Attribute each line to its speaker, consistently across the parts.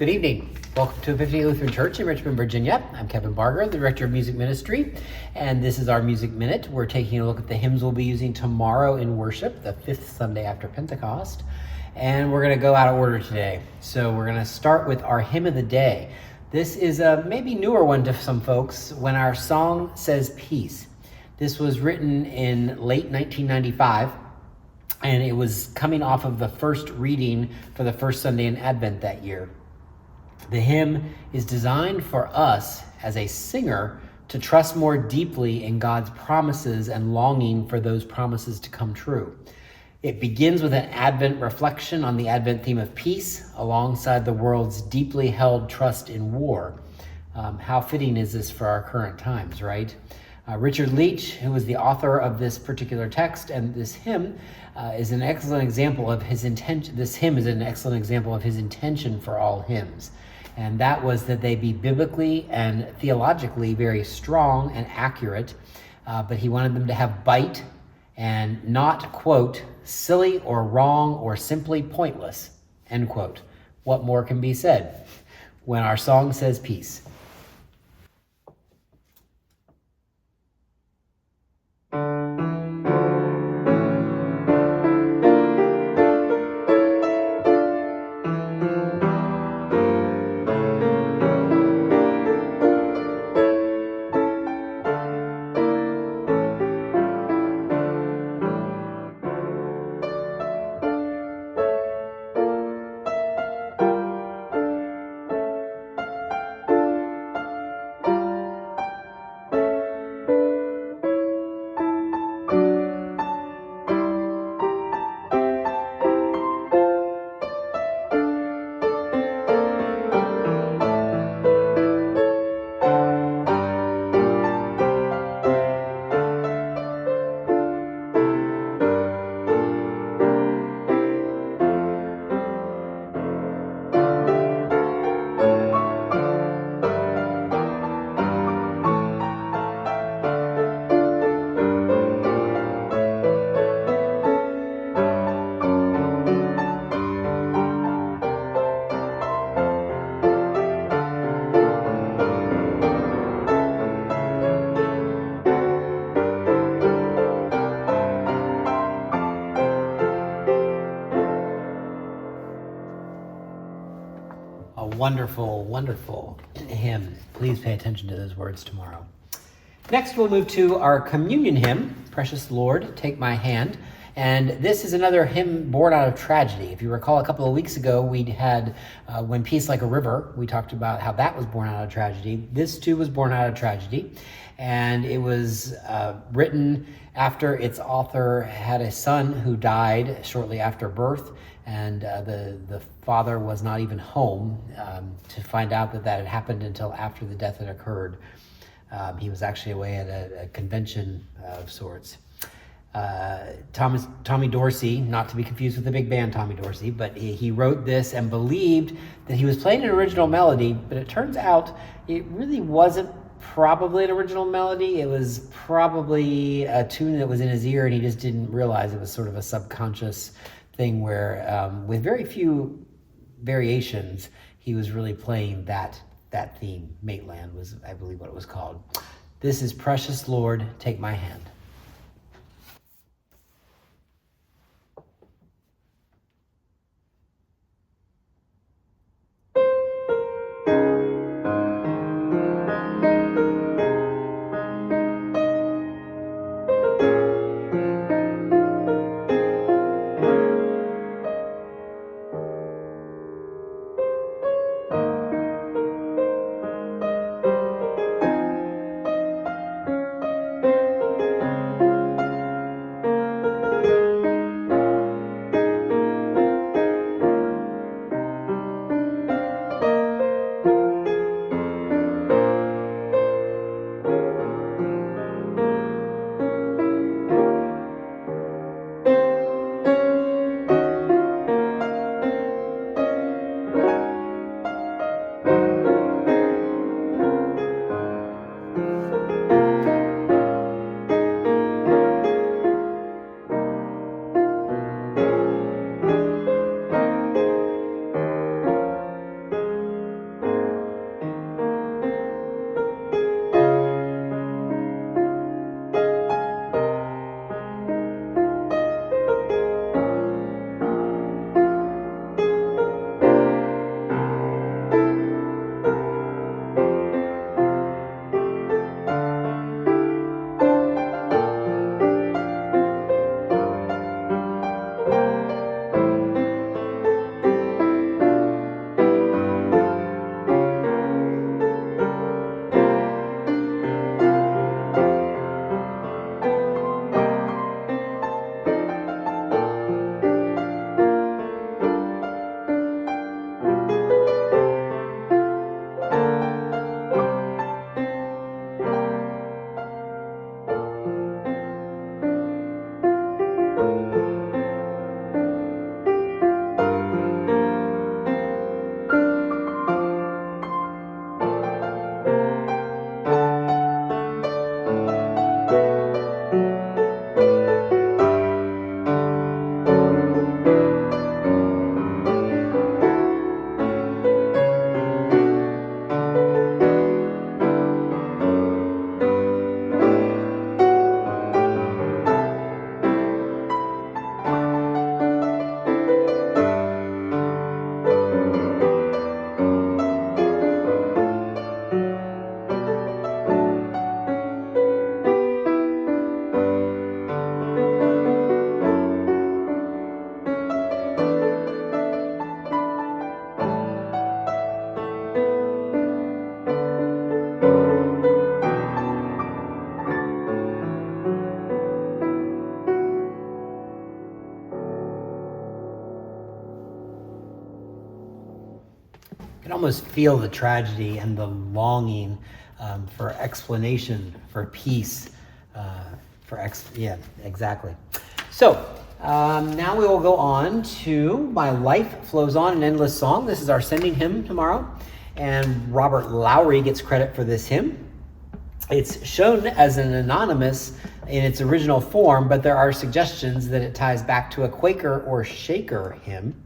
Speaker 1: Good evening. Welcome to Epiphany Lutheran Church in Richmond, Virginia. I'm Kevin Barger, the Director of Music Ministry, and this is our Music Minute. We're taking a look at the hymns we'll be using tomorrow in worship, the fifth Sunday after Pentecost, and we're going to go out of order today. So we're going to start with our hymn of the day. This is a maybe newer one to some folks. When Our Song Says Peace. This was written in late 1995. And it was coming off of the first reading for the first Sunday in Advent that year. The hymn is designed for us as a singer to trust more deeply in God's promises and longing for those promises to come true. It begins with an Advent reflection on the Advent theme of peace alongside the world's deeply held trust in war. How fitting is this for our current times, right? Richard Leach, who was the author of this particular text and this hymn, is an excellent example of his intention. This hymn is an excellent example of his intention for all hymns. And that was that they be biblically and theologically very strong and accurate, but he wanted them to have bite and not, quote, silly or wrong or simply pointless, end quote. What more can be said? When Our Song Says Peace. A wonderful, wonderful hymn. Please pay attention to those words tomorrow. Next, we'll move to our communion hymn, Precious Lord, Take My Hand. And this is another hymn born out of tragedy. If you recall, a couple of weeks ago, we had When Peace Like a River. We talked about how that was born out of tragedy. This, too, was born out of tragedy. And it was written after its author had a son who died shortly after birth. And the father was not even home to find out that had happened until after the death had occurred. He was actually away at a convention of sorts. Tommy Dorsey, not to be confused with the big band Tommy Dorsey, but he wrote this and believed that he was playing an original melody, but it turns out it really wasn't probably an original melody. It was probably a tune that was in his ear and he just didn't realize it was sort of a subconscious thing where with very few variations, he was really playing that theme. Mateland was, I believe, what it was called. This is Precious Lord, Take My Hand. can almost feel the tragedy and the longing for explanation, for peace, yeah, exactly. So now we will go on to My Life Flows On, an Endless Song. This is our sending hymn tomorrow, and Robert Lowry gets credit for this hymn. It's shown as an anonymous in its original form, but there are suggestions that it ties back to a Quaker or Shaker hymn.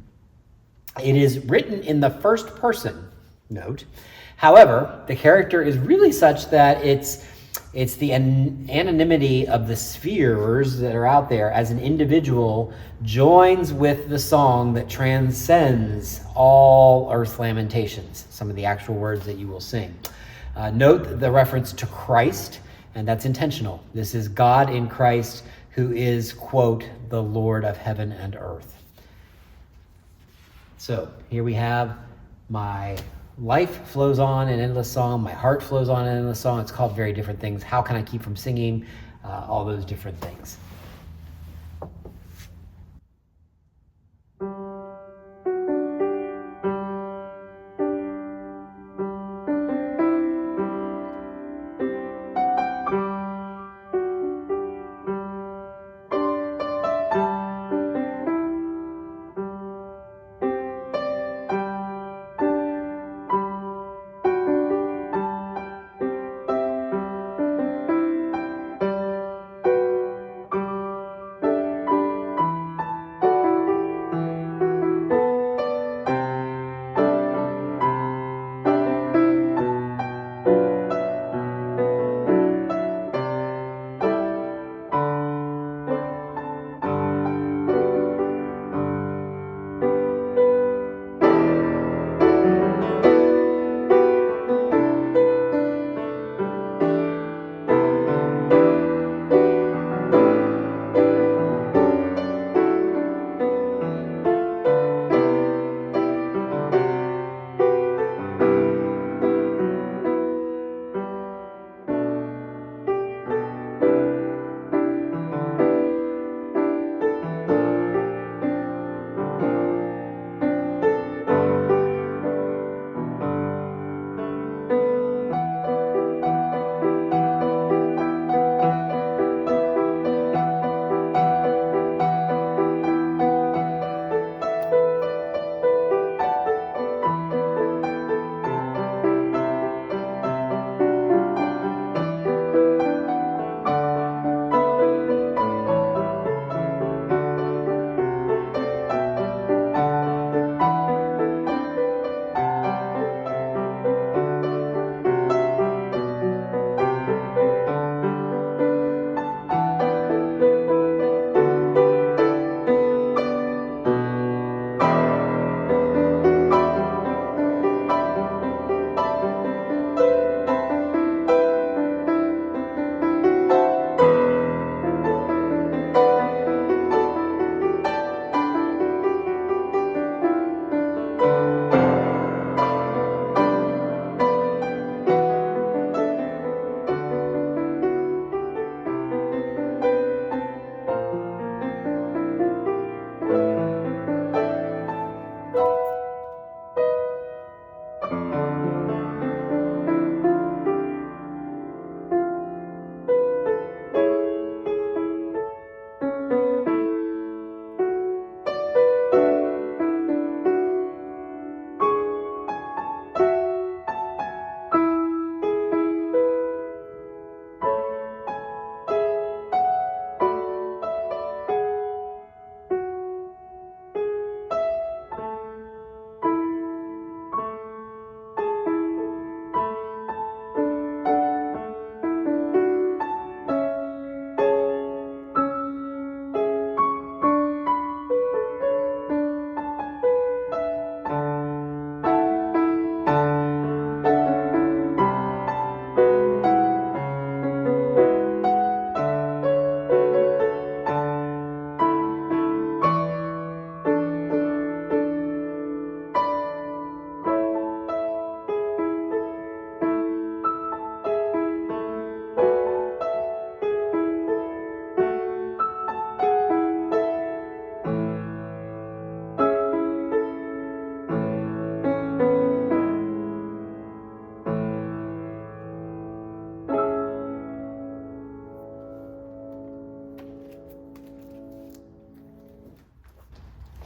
Speaker 1: It is written in the first person, note. However, the character is really such that it's the anonymity of the spheres that are out there as an individual joins with the song that transcends all earth's lamentations, some of the actual words that you will sing. Note the reference to Christ, and that's intentional. This is God in Christ, who is, quote, the Lord of heaven and earth. So here we have My Life Flows On, an Endless Song. My Heart Flows On, an Endless Song. It's called very different things. How can I keep from singing? All those different things.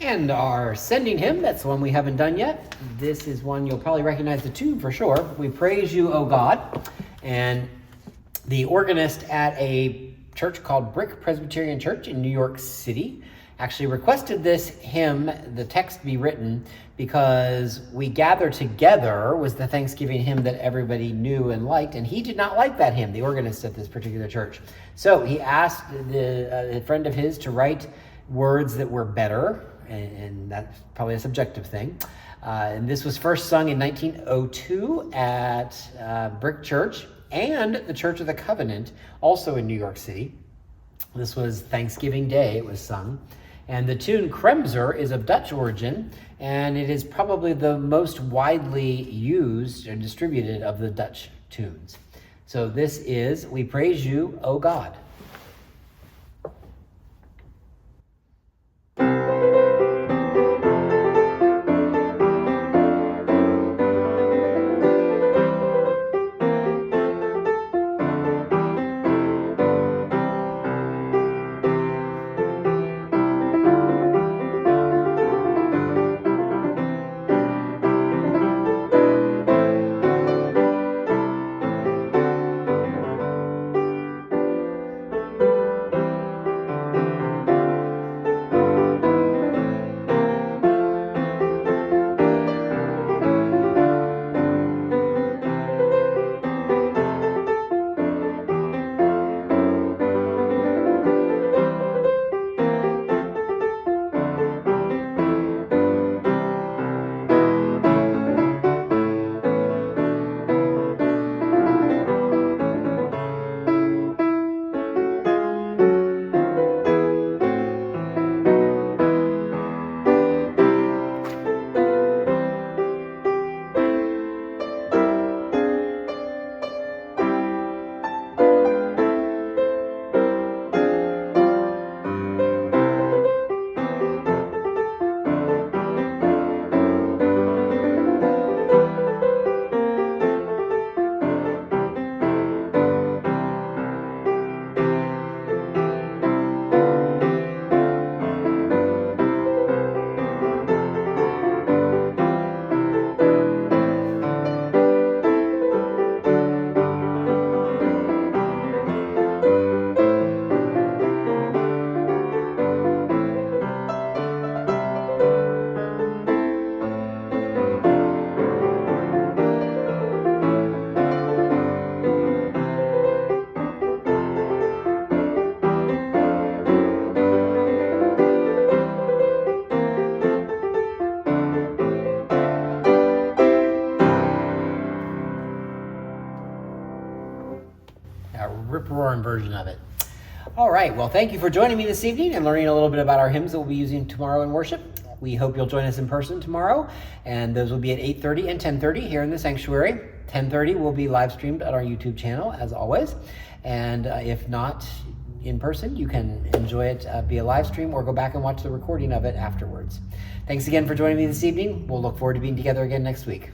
Speaker 1: And our sending hymn, that's the one we haven't done yet. This is one you'll probably recognize the tune for sure. We Praise You, O God. And the organist at a church called Brick Presbyterian Church in New York City actually requested this hymn, the text be written, because We Gather Together was the Thanksgiving hymn that everybody knew and liked, and he did not like that hymn, the organist at this particular church. So he asked a friend of his to write words that were better, and that's probably a subjective thing. And this was first sung in 1902 at Brick Church and the Church of the Covenant, also in New York City. This was Thanksgiving Day it was sung. And the tune Kremser is of Dutch origin, and it is probably the most widely used and distributed of the Dutch tunes. So this is We Praise You, O God. Rip-roaring version of it. All right, well, thank you for joining me this evening and learning a little bit about our hymns that we'll be using tomorrow in worship. We hope you'll join us in person tomorrow, and those will be at 8:30 and 10:30 here in the sanctuary. 10:30 will be live streamed at our YouTube channel, as always, and if not in person, you can enjoy it via live stream or go back and watch the recording of it afterwards. Thanks again for joining me this evening. We'll look forward to being together again next week.